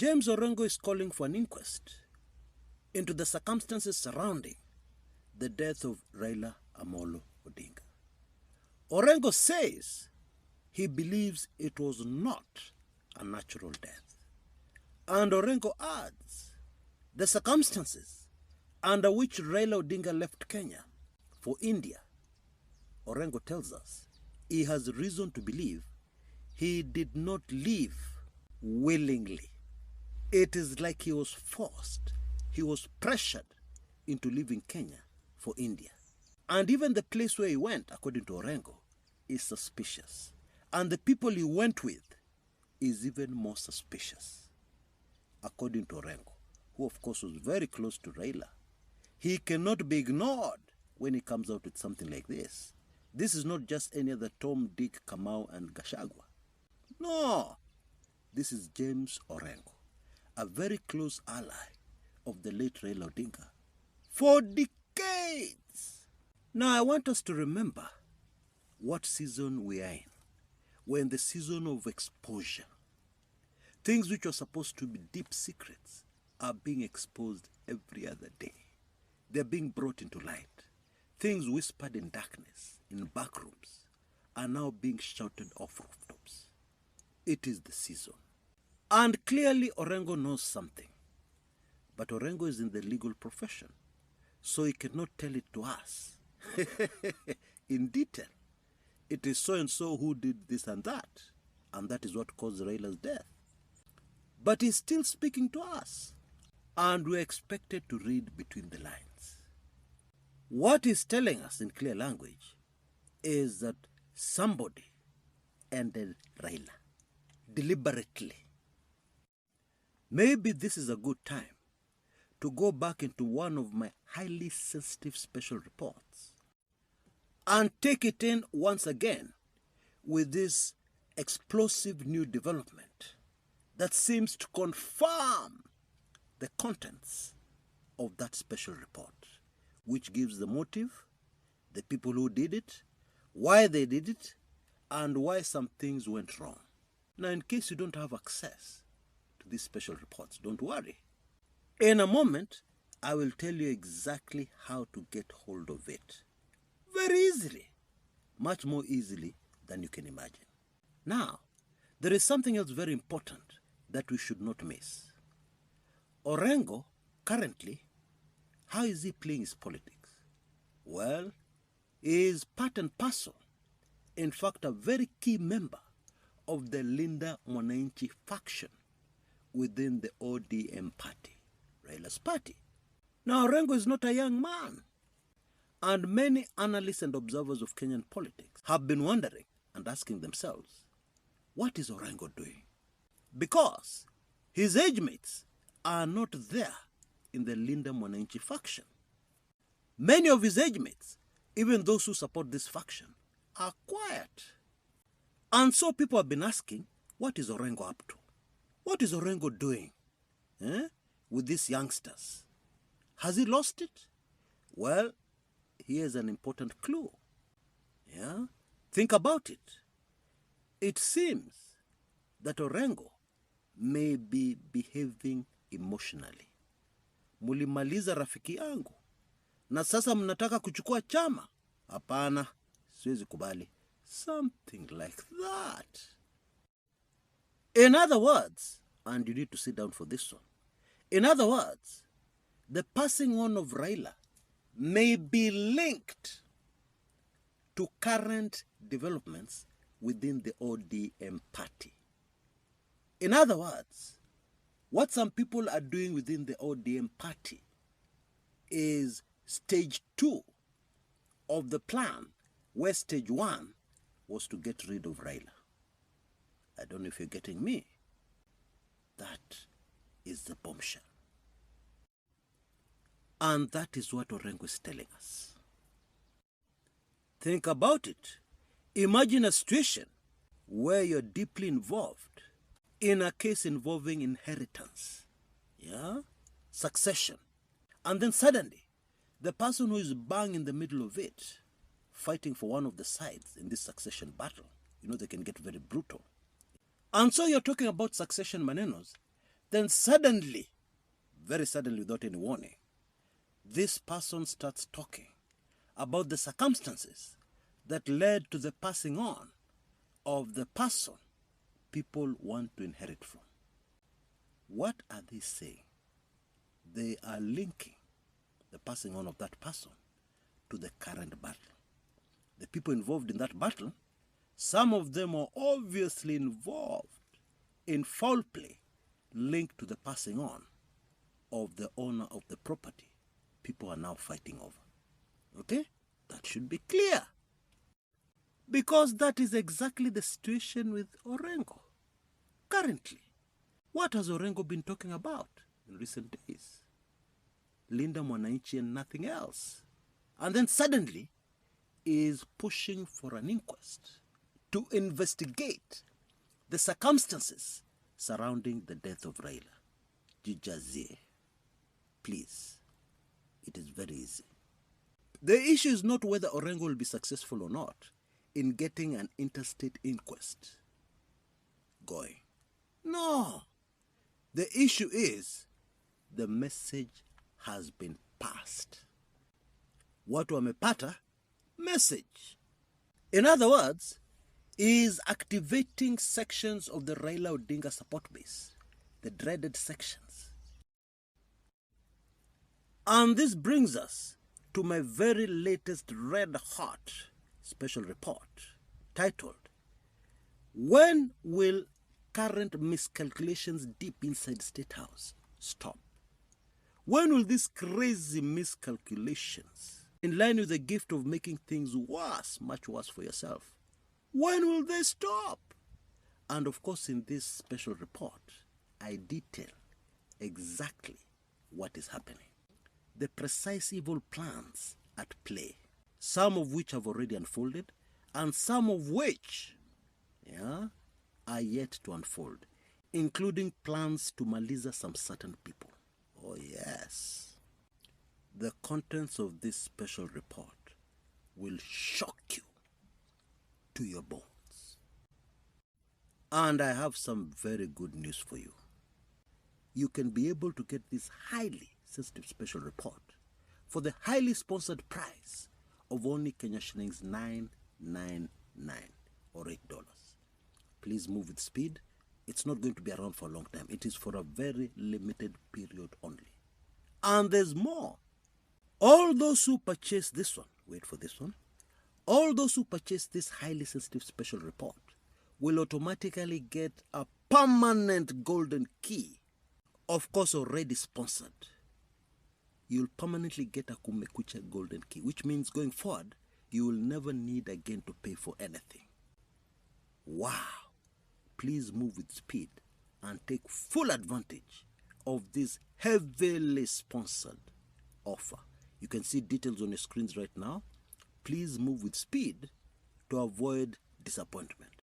James Orengo is calling for an inquest into the circumstances surrounding the death of Raila Amolo Odinga. Orengo says he believes it was not a natural death. And Orengo adds the circumstances under which Raila Odinga left Kenya for India. Orengo tells us he has reason to believe he did not leave willingly. It is like he was forced, he was pressured into leaving Kenya for India. And even the place where he went, according to Orengo, is suspicious. And the people he went with is even more suspicious, according to Orengo, who of course was very close to Raila. He cannot be ignored when he comes out with something like this. This is not just any other Tom, Dick, Kamau, and Gachagua. No, this is James Orengo, a very close ally of the late Raila Odinga for decades. Now I want us to remember what season we are in. We're in the season of exposure. Things which are supposed to be deep secrets are being exposed every other day. They're being brought into light. Things whispered in darkness, in back rooms, are now being shouted off rooftops. It is the season. And clearly Orengo knows something. But Orengo is in the legal profession, so he cannot tell it to us in detail. It is so-and-so who did this and that is what caused Raila's death. But he's still speaking to us, and we're expected to read between the lines. What he's telling us in clear language is that somebody ended Raila deliberately. Maybe this is a good time to go back into one of my highly sensitive special reports and take it in once again with this explosive new development that seems to confirm the contents of that special report, which gives the motive, the people who did it, why they did it, and why some things went wrong. Now, in case you don't have access to these special reports, don't worry. In a moment, I will tell you exactly how to get hold of it. Very easily. Much more easily than you can imagine. Now, there is something else very important that we should not miss. Orengo, currently, how is he playing his politics? Well, he is part and parcel, in fact, a very key member of the Linda Mwananchi faction within the ODM party, Raila's party. Now, Orengo is not a young man. And many analysts and observers of Kenyan politics have been wondering and asking themselves, what is Orengo doing? Because his age mates are not there in the Linda Mwananchi faction. Many of his age mates, even those who support this faction, are quiet. And so people have been asking, what is Orengo up to? What is Orengo doing with these youngsters? Has he lost it? Well, here's an important clue. Yeah? Think about it. It seems that Orengo may be behaving emotionally. Mulimaliza rafiki yangu, na sasa mnataka kuchukua chama? Hapana, siwezi kubali. Something like that. In other words, and you need to sit down for this one. In other words, the passing on of Raila may be linked to current developments within the ODM party. In other words, what some people are doing within the ODM party is stage 2 of the plan, where stage 1 was to get rid of Raila. I don't know if you're getting me. That is the bombshell. And that is what Orengo is telling us. Think about it. Imagine a situation where you're deeply involved in a case involving inheritance, succession. And then suddenly, the person who is bang in the middle of it, fighting for one of the sides in this succession battle, they can get very brutal. And so you're talking about succession manenos, Then suddenly, very suddenly without any warning, this person starts talking about the circumstances that led to the passing on of the person people want to inherit from. What are they saying? They are linking the passing on of that person to the current battle. The people involved in that battle, some of them are obviously involved in foul play linked to the passing on of the owner of the property people are now fighting over. Okay? That should be clear. Because that is exactly the situation with Orengo. Currently, what has Orengo been talking about in recent days? Linda Mwananchi and nothing else. And then suddenly is pushing for an inquest to investigate the circumstances surrounding the death of Raila. Jijazie. Please. It is very easy. The issue is not whether Orengo will be successful or not in getting an interstate inquest going. No. The issue is the message has been passed. Watu wamepata message. In other words, is activating sections of the Raila Odinga support base, the dreaded sections. And this brings us to my very latest red-hot special report titled, "When will current miscalculations deep inside State House stop? When will these crazy miscalculations, in line with the gift of making things worse, much worse for yourself, when will they stop?" And of course, in this special report, I detail exactly what is happening. The precise evil plans at play, some of which have already unfolded, and some of which are yet to unfold, including plans to maliza some certain people. Oh yes. The contents of this special report will shock you to your bones. And I have some very good news for you. You can be able to get this highly sensitive special report for the highly sponsored price of only Kenya shillings 999 or $8. Please move with speed. It's not going to be around for a long time. It is for a very limited period only. And there's more. All those who purchase this one, wait for this one, all those who purchase this highly sensitive special report will automatically get a permanent golden key, of course already sponsored. You'll permanently get a Kumekucha golden key, which means going forward, you will never need again to pay for anything. Wow. Please move with speed and take full advantage of this heavily sponsored offer. You can see details on your screens right now. Please move with speed to avoid disappointment.